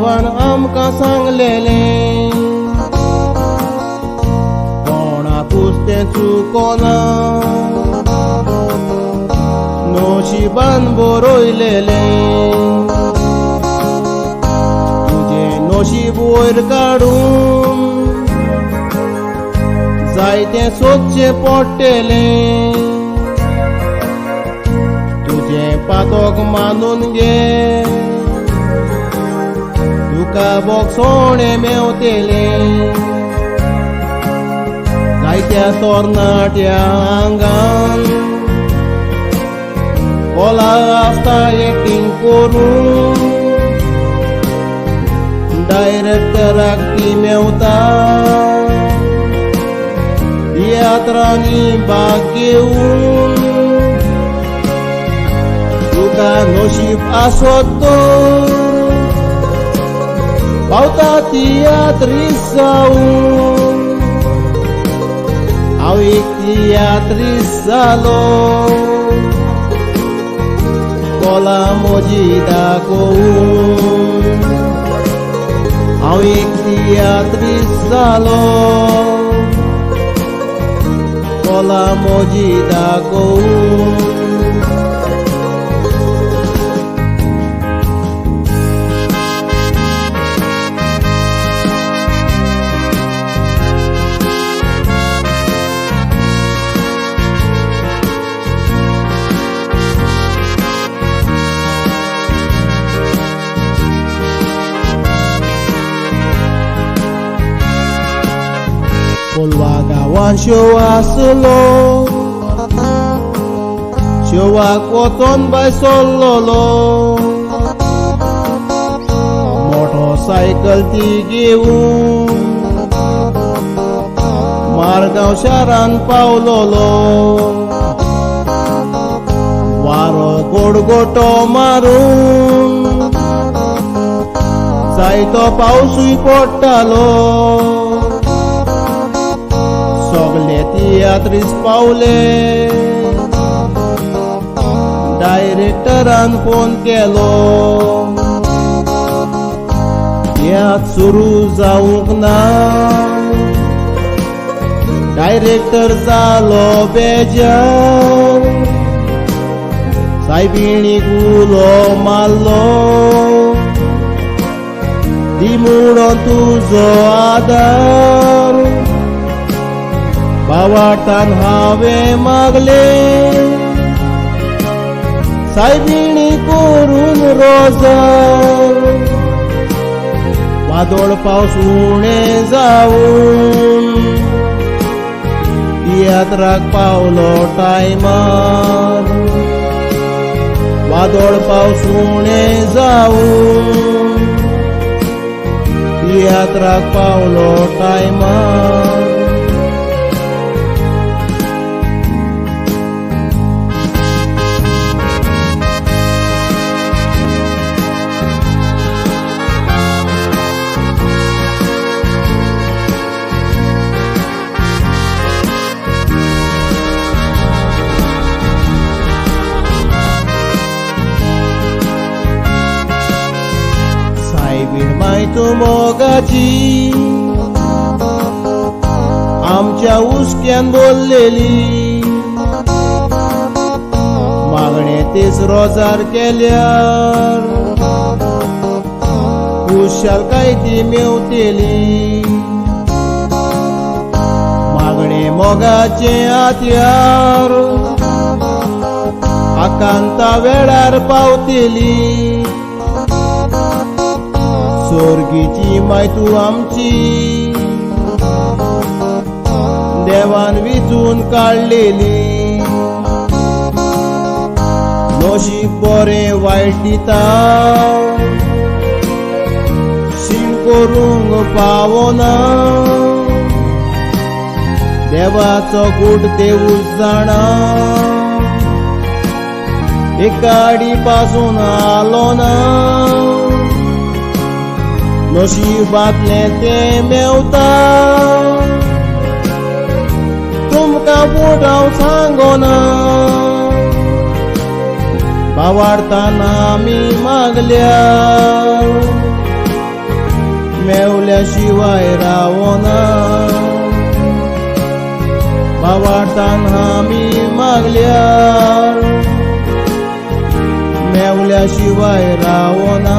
देवान आमकां सांगलेले कोणाकूच तें चुकोना नशिबान बरयलेले तुजें नशीब वयर काडून जायतें सोदचें पडटलें तुजें पातोक मानून घे तुका बोगसोणें मेवतलें जायत्या तरणाट्या आंगान कोला आसता एक्टींग करून डायरेक्टराक ती मेवता तियात्रांनी भाग घेवन तुका नशीब आसत तर पावता तियात्रीस जावन हांव एक तियात्रीस जालो कोला म्हजी दाखोवन हांव एक तियात्रीस जालो कोला म्हजी दाखोवन कोलवा गांवान शो आसलो शोवाक वचोन बाय सरलोलो मोटरसायकल ती घेवन मारगांव शारान पावलोलो वारो गोडगोटो मारून जायतो पावसूय पडटालो सगळे तियात्रीस पावले डायरेक्टरान फोन केलो याद सुरू जावंक ना डायरेक्टर जालो बेजार सायबिणीक उलो मारलो दी म्हणून तुजो आदार बावाटान हांवें मागले सायबिणी करून रोजार वादळ पावस उणें जावन तियात्राक पावलो टायमार वादळ पावस उणें जावन तियात्राक पावलो टायमार तू मोगाची आमच्या उस्क्यान बोललेली मागणे तेच रोजार केल्यार खुशाल काय ती मेवतेली मागणे मोगाचे हात्यार आकांता वेळार पावतेली सोर्गीची माय तू आमची देवान विचून काडलेली नशीब बरें वायट दिता शीण करूंक पावना देवाचो गूढ देवूच जाणा एकाडी पासून आलो ना नशिबातलें तें मेवता तुमकां फूट हांव सांगोना भावार्थान आमी मागल्या मेवल्याशिवाय रावना भावार्थान आमी मागल्यार मेवल्याशिवाय रावना